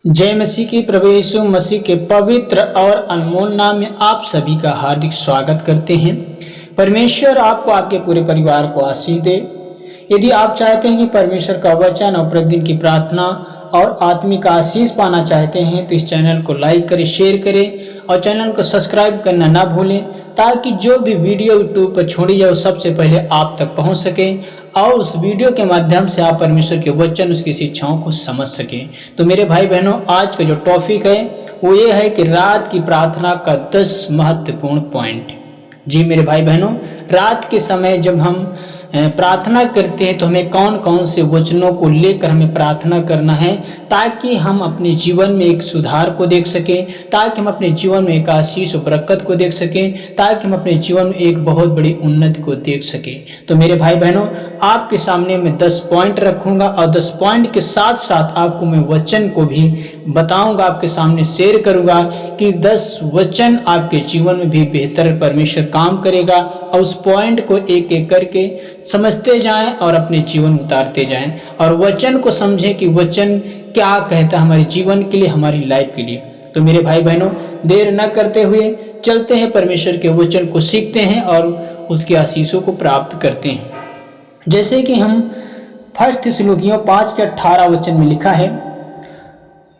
जय मसीह की। प्रभु यीशु मसीह के पवित्र और अनमोल नाम में आप सभी का हार्दिक स्वागत करते हैं। परमेश्वर आपको आपके पूरे परिवार को आशीष दे। यदि आप चाहते हैं कि परमेश्वर का वचन और प्रतिदिन की प्रार्थना और आत्मिक आशीष पाना चाहते हैं तो इस चैनल को लाइक करें, शेयर करें और चैनल को सब्सक्राइब करना ना भूलें, ताकि जो भी वीडियो यूट्यूब पर छोड़ी जाए सबसे पहले आप तक पहुंच सके और उस वीडियो के माध्यम से आप परमेश्वर के वचन, उसकी शिक्षाओं को समझ सकें। तो मेरे भाई बहनों, आज का जो टॉपिक है वो ये है कि रात की प्रार्थना का 10 महत्वपूर्ण पॉइंट। जी मेरे भाई बहनों, रात के समय जब हम प्रार्थना करते हैं तो हमें कौन कौन से वचनों को लेकर हमें प्रार्थना करना है, ताकि हम अपने जीवन में एक सुधार को देख सकें, ताकि हम अपने जीवन में एक आशीष और बरकत को देख सकें, ताकि हम अपने जीवन में एक बहुत बड़ी उन्नति को देख सकें। तो मेरे भाई बहनों, आपके सामने मैं 10 पॉइंट रखूंगा और 10 पॉइंट के साथ साथ आपको मैं वचन को भी बताऊंगा, आपके सामने शेयर करूंगा कि 10 वचन आपके जीवन में भी बेहतर परमेश्वर काम करेगा। और उस पॉइंट को एक एक करके समझते जाएं और अपने जीवन में उतारते जाएं और वचन को समझें कि वचन क्या कहता है हमारे जीवन के लिए, हमारी लाइफ के लिए। तो मेरे भाई बहनों, देर न करते हुए चलते हैं, परमेश्वर के वचन को सीखते हैं और उसके आशीषों को प्राप्त करते हैं। जैसे कि हम 1 थिस्सलुनीकियों 5:18 वचन में लिखा है,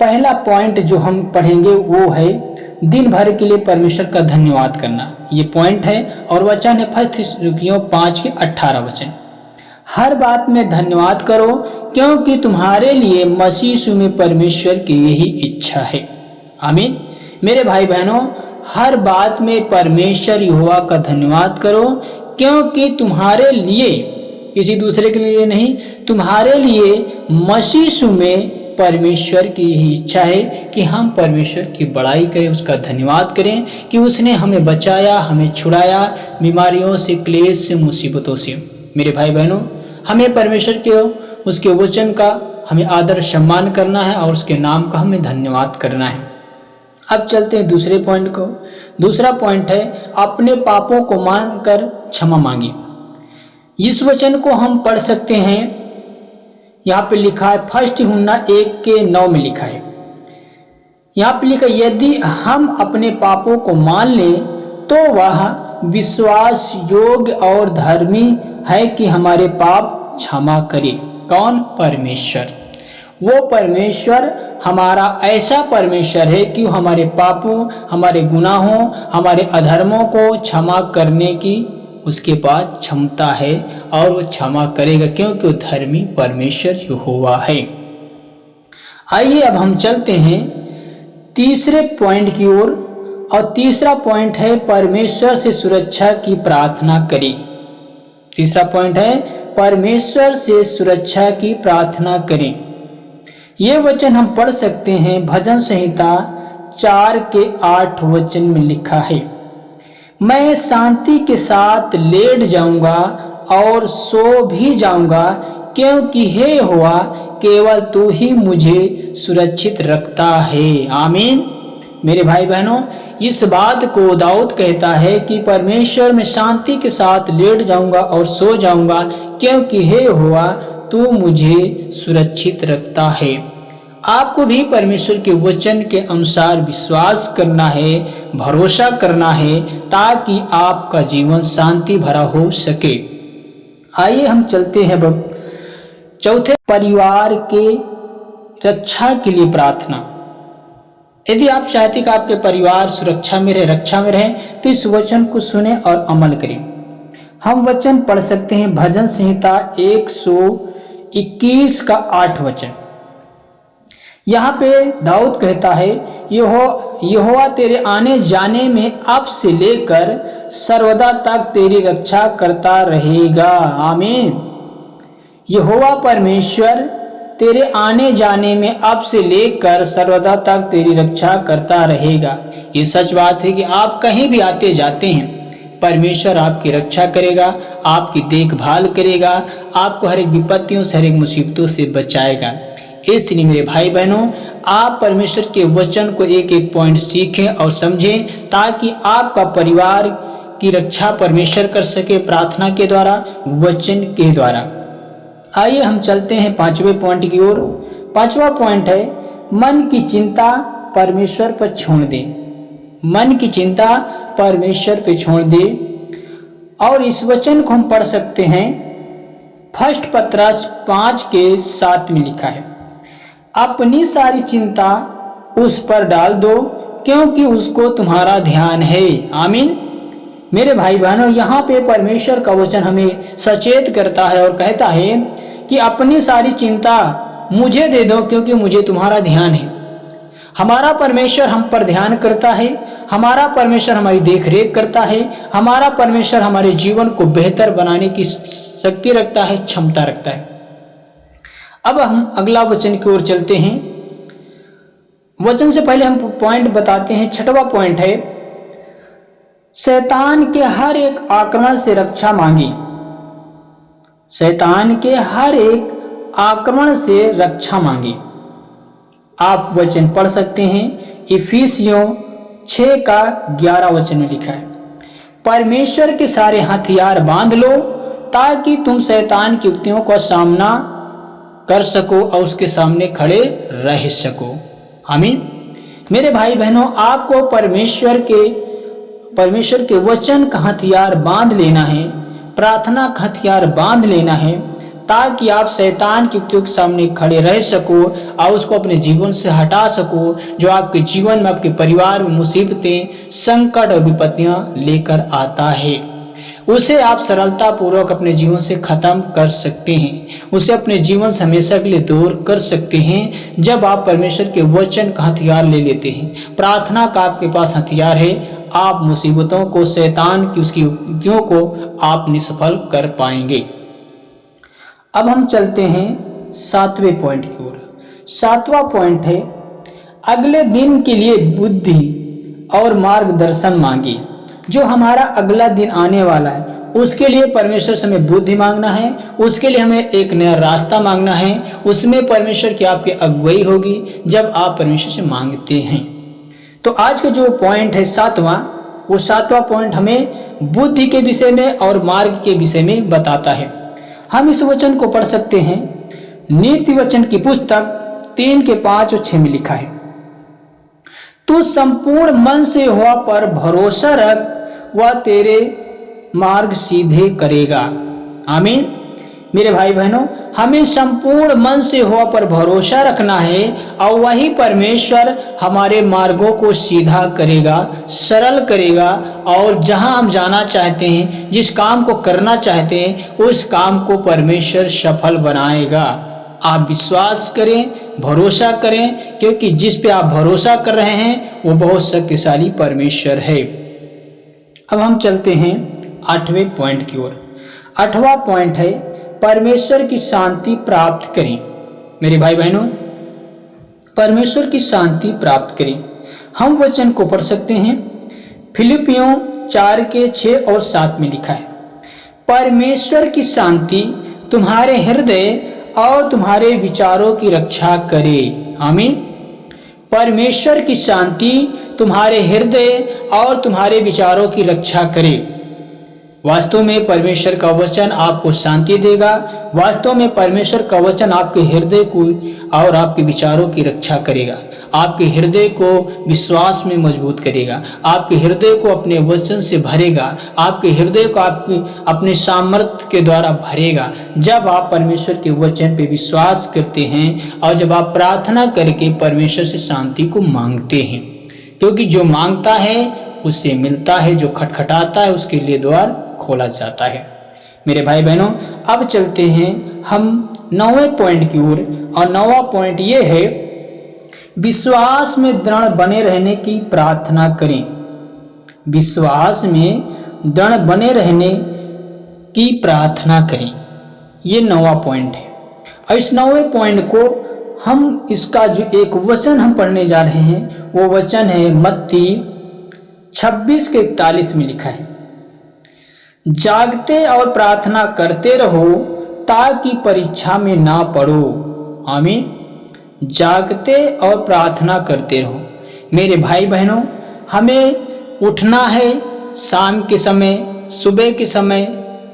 पहला पॉइंट जो हम पढ़ेंगे वो है दिन भर के लिए परमेश्वर का धन्यवाद करना। ये पॉइंट है और वचन है 1 थिस्सलुनीकियों 5:18 वचन। हर बात में धन्यवाद करो, क्योंकि तुम्हारे लिए मसीह यीशु में परमेश्वर की यही इच्छा है। आमीन। मेरे भाई बहनों, हर बात में परमेश्वर यहोवा का धन्यवाद करो, क्योंकि तुम्हारे लिए, किसी दूसरे के लिए नहीं, तुम्हारे लिए मसीह यीशु में परमेश्वर की यही इच्छा है कि हम परमेश्वर की बड़ाई करें, उसका धन्यवाद करें कि उसने हमें बचाया, हमें छुड़ाया बीमारियों से, क्लेश से, मुसीबतों से। मेरे भाई बहनों, हमें परमेश्वर के उसके वचन का हमें आदर सम्मान करना है और उसके नाम का हमें धन्यवाद करना है। अब चलते हैं दूसरे पॉइंट को। दूसरा पॉइंट है अपने पापों को मानकर क्षमा मांगिए। इस वचन को हम पढ़ सकते हैं, यहाँ पे लिखा है 1 यूहन्ना 1:9 में लिखा है। यहाँ पे लिखा, यदि हम अपने पापों को मान लें तो वह विश्वास योग्य और धर्मी है कि हमारे पाप क्षमा करे। कौन? परमेश्वर। वो परमेश्वर हमारा ऐसा परमेश्वर है कि हमारे पापों, हमारे गुनाहों, हमारे अधर्मों को क्षमा करने की उसके पास क्षमता है और वो क्षमा करेगा, क्योंकि वो धर्मी परमेश्वर यहोवा है। आइए अब हम चलते हैं तीसरे पॉइंट की ओर, और तीसरा पॉइंट है परमेश्वर से सुरक्षा की प्रार्थना करें। तीसरा पॉइंट है परमेश्वर से सुरक्षा की प्रार्थना करें। ये वचन हम पढ़ सकते हैं भजन संहिता 4:8 वचन में लिखा है, मैं शांति के साथ लेट जाऊंगा और सो भी जाऊंगा, क्योंकि हे यहोवा केवल तू ही मुझे सुरक्षित रखता है। आमीन। मेरे भाई बहनों, इस बात को दाऊद कहता है कि परमेश्वर में शांति के साथ लेट जाऊंगा और सो जाऊंगा, क्योंकि हे यहोवा तू मुझे सुरक्षित रखता है। आपको भी परमेश्वर के वचन के अनुसार विश्वास करना है, भरोसा करना है, ताकि आपका जीवन शांति भरा हो सके। आइए हम चलते हैं अब चौथे, परिवार के रक्षा के लिए प्रार्थना। यदि आप चाहते हैं कि आपके परिवार सुरक्षा में रहे, रक्षा में रहे, तो इस वचन को सुने और अमल करें। हम वचन पढ़ सकते हैं भजन संहिता 121:8 वचन। यहाँ पे दाऊद कहता है, यहोवा तेरे आने जाने में अब से लेकर सर्वदा तक तेरी रक्षा करता रहेगा। आमीन। यहोवा परमेश्वर तेरे आने जाने में अब से लेकर सर्वदा तक तेरी रक्षा करता रहेगा। ये सच बात है कि आप कहीं भी आते जाते हैं, परमेश्वर आपकी रक्षा करेगा, आपकी देखभाल करेगा, आपको हर एक विपत्तियों से, हर एक मुसीबतों से बचाएगा। इसलिए मेरे भाई बहनों, आप परमेश्वर के वचन को एक एक पॉइंट सीखें और समझें, ताकि आपका परिवार की रक्षा परमेश्वर कर सके प्रार्थना के द्वारा, वचन के द्वारा। आइए हम चलते हैं 5वें पॉइंट की ओर। 5वां पॉइंट है मन की चिंता परमेश्वर पर छोड़ दे। मन की चिंता परमेश्वर पे छोड़ दे। और इस वचन को हम पढ़ सकते हैं, फर्स्ट पतरस 5:7 में लिखा है, अपनी सारी चिंता उस पर डाल दो क्योंकि उसको तुम्हारा ध्यान है। आमीन। मेरे भाई बहनों, यहाँ पे परमेश्वर का वचन हमें सचेत करता है और कहता है कि अपनी सारी चिंता मुझे दे दो क्योंकि मुझे तुम्हारा ध्यान है। हमारा परमेश्वर हम पर ध्यान करता है, हमारा परमेश्वर हमारी देख रेख करता है, हमारा परमेश्वर हमारे जीवन को बेहतर बनाने की शक्ति रखता है, क्षमता रखता है। अब हम अगला वचन की ओर चलते हैं। वचन से पहले हम पॉइंट बताते हैं। 6वां पॉइंट है, शैतान के हर एक आक्रमण से रक्षा मांगी। शैतान के हर एक आक्रमण से रक्षा मांगी। आप वचन पढ़ सकते हैं, इफिसियों 6:11 वचन में लिखा है, परमेश्वर के सारे हथियार बांध लो ताकि तुम शैतान की युक्तियों का सामना कर सको और उसके सामने खड़े रह सको। आमीन। मेरे भाई बहनों, आपको परमेश्वर के वचन का हथियार बांध लेना है, प्रार्थना का हथियार बांध लेना है ताकि आप शैतान की युक्तियों के सामने खड़े रह सको और उसको अपने जीवन से हटा सको, जो आपके जीवन में, आपके परिवार में मुसीबतें, संकट और विपत्तियां लेकर आता है। उसे आप सरलता पूर्वक अपने जीवन से खत्म कर सकते हैं, उसे अपने जीवन से हमेशा के लिए दूर कर सकते हैं जब आप परमेश्वर के वचन का हथियार ले लेते हैं। प्रार्थना का आपके पास हथियार है, आप मुसीबतों को, शैतान की उसकी युक्तियों को आप निष्फल कर पाएंगे। अब हम चलते हैं 7वें पॉइंट की ओर। 7वां पॉइंट है, अगले दिन के लिए बुद्धि और मार्गदर्शन मांगी। जो हमारा अगला दिन आने वाला है उसके लिए परमेश्वर से हमें बुद्धि मांगना है, उसके लिए हमें एक नया रास्ता मांगना है। उसमें परमेश्वर की आपकी अगुवाई होगी जब आप परमेश्वर से मांगते हैं। तो आज का जो पॉइंट है 7वां, वो 7वां पॉइंट हमें बुद्धि के विषय में और मार्ग के विषय में बताता है। हम इस वचन को पढ़ सकते हैं, नीति वचन की पुस्तक 3:5-6 में लिखा है, तू संपूर्ण मन से यहोवा पर भरोसा रख, वह तेरे मार्ग सीधे करेगा। आमीन। मेरे भाई बहनों, हमें संपूर्ण मन से यहोवा पर भरोसा रखना है और वही परमेश्वर हमारे मार्गों को सीधा करेगा, सरल करेगा और जहां हम जाना चाहते हैं, जिस काम को करना चाहते हैं, उस काम को परमेश्वर सफल बनाएगा। आप विश्वास करें, भरोसा करें, क्योंकि जिस पे आप भरोसा कर रहे हैं वो बहुत शक्तिशाली परमेश्वर है। अब हम चलते हैं 8वें पॉइंट की ओर। 8वां पॉइंट है, परमेश्वर की शांति प्राप्त करें। मेरे भाई बहनों, परमेश्वर की शांति प्राप्त करें। हम वचन को पढ़ सकते हैं, फिलिपियों 4:6-7 में लिखा है, परमेश्वर की शांति तुम्हारे हृदय और तुम्हारे विचारों की रक्षा करे। आमीन। परमेश्वर की शांति तुम्हारे हृदय और तुम्हारे विचारों की रक्षा करे। वास्तव में परमेश्वर का वचन आपको शांति देगा। वास्तव में परमेश्वर का वचन आपके हृदय को और आपके विचारों की रक्षा करेगा, आपके हृदय को विश्वास में मजबूत करेगा, आपके हृदय को अपने वचन से भरेगा, आपके हृदय को अपने सामर्थ्य के द्वारा भरेगा। जब आप परमेश्वर के वचन पे विश्वास करते हैं और जब आप प्रार्थना करके परमेश्वर से शांति को मांगते हैं, क्योंकि जो मांगता है उससे मिलता है, जो खटखटाता है उसके लिए द्वार खोला जाता है। मेरे भाई बहनों, अब चलते हैं हम 9वें पॉइंट की ओर। और 9वां पॉइंट ये है, विश्वास में दृढ़ बने रहने की प्रार्थना करें। विश्वास में दृढ़ बने रहने की प्रार्थना करें, ये 9वां पॉइंट है। और इस 9वें पॉइंट को हम, इसका जो एक वचन हम पढ़ने जा रहे हैं वो वचन है मत्ती 26:41 में लिखा है, जागते और प्रार्थना करते रहो ताकि परीक्षा में ना पड़ो। आमीन। जागते और प्रार्थना करते रहो। मेरे भाई बहनों, हमें उठना है शाम के समय, सुबह के समय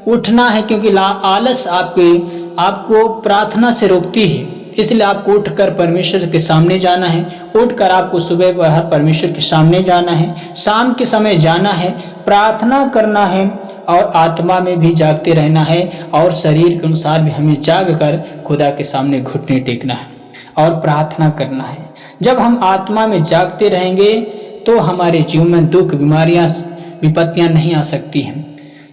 उठना है, क्योंकि आलस आपको प्रार्थना से रोकती है। इसलिए आपको उठकर परमेश्वर के सामने जाना है। उठकर आपको सुबह बाहर परमेश्वर के सामने जाना है, शाम के समय जाना है, प्रार्थना करना है और आत्मा में भी जागते रहना है और शरीर के अनुसार भी हमें जाग कर खुदा के सामने घुटने टेकना है और प्रार्थना करना है। जब हम आत्मा में जागते रहेंगे तो हमारे जीवन में दुख, बीमारियां, विपत्तियां नहीं आ सकती हैं।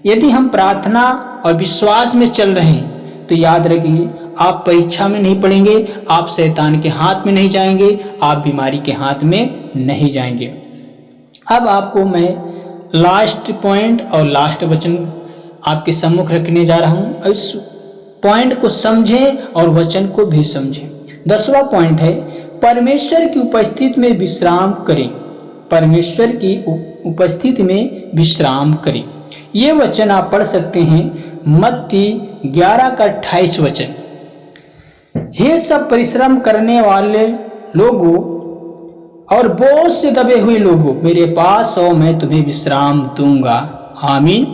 यदि हम प्रार्थना और विश्वास में चल रहे हैं तो याद रखिए, आप परीक्षा में नहीं पड़ेंगे, आप शैतान के हाथ में नहीं जाएंगे, आप बीमारी के हाथ में नहीं जाएंगे। अब आपको मैं लास्ट पॉइंट और लास्ट वचन आपके सम्मुख रखने जा रहा हूं। इस पॉइंट को समझें और वचन को भी समझें। 10वां पॉइंट है, परमेश्वर की उपस्थिति में विश्राम करें। परमेश्वर की उपस्थिति में विश्राम करें। ये वचन आप पढ़ सकते हैं मत्ती 11 का 28 वचन। हे सब परिश्रम करने वाले लोगों और बोझ से दबे हुए लोगों, मेरे पास आओ, मैं तुम्हें विश्राम दूंगा। आमीन।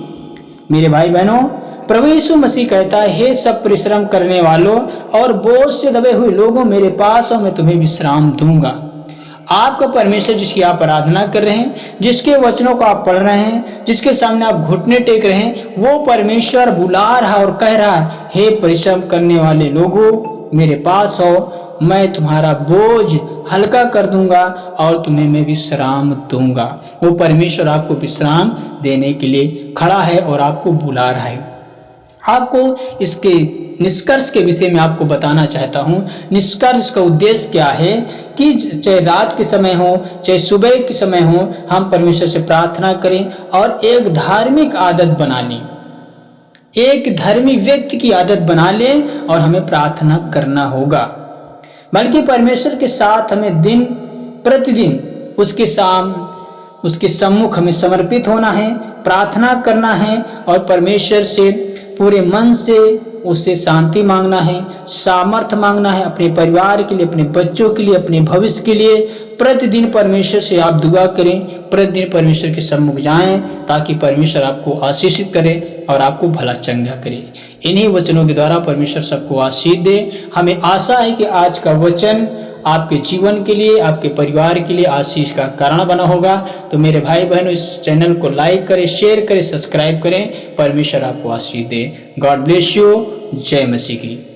मेरे भाई बहनों, प्रभु यीशु मसीह कहता है, हे सब परिश्रम करने वालों और बोझ से दबे हुए लोगों, मेरे पास आओ, मैं तुम्हें विश्राम दूंगा। आपका परमेश्वर जिसकी आप आराधना कर रहे हैं, जिसके वचनों को आप पढ़ रहे हैं, जिसके सामने आप घुटने टेक रहे हैं, वो परमेश्वर बुला रहा और कह रहा है, हे परिश्रम करने वाले लोगों, मेरे पास आओ, मैं तुम्हारा बोझ हल्का कर दूंगा और तुम्हें मैं विश्राम दूंगा। वो परमेश्वर आपको विश्राम देने के लिए खड़ा है और आपको बुला रहा है। आपको इसके निष्कर्ष के विषय में आपको बताना चाहता हूँ। निष्कर्ष का उद्देश्य क्या है कि चाहे रात के समय हो, चाहे सुबह के समय हो, हम परमेश्वर से प्रार्थना करें और एक धार्मिक आदत बना लें, एक धर्मी व्यक्ति की आदत बना लें और हमें प्रार्थना करना होगा। बल्कि परमेश्वर के साथ हमें दिन प्रतिदिन उसके सम्मुख हमें समर्पित होना है, प्रार्थना करना है और परमेश्वर से पूरे मन से उससे शांति मांगना है, सामर्थ्य मांगना है अपने परिवार के लिए, अपने बच्चों के लिए, अपने भविष्य के लिए। प्रतिदिन परमेश्वर से आप दुआ करें, प्रतिदिन परमेश्वर के सम्मुख जाएं ताकि परमेश्वर आपको आशीषित करे और आपको भला चंगा करे। इन्हीं वचनों के द्वारा परमेश्वर सबको आशीष दे। हमें आशा है कि आज का वचन आपके जीवन के लिए, आपके परिवार के लिए आशीष का कारण बना होगा। तो मेरे भाई बहनों, इस चैनल को लाइक करें, शेयर करें, सब्सक्राइब करें। परमेश्वर आपको आशीष दे। God bless you. जय मसीह की।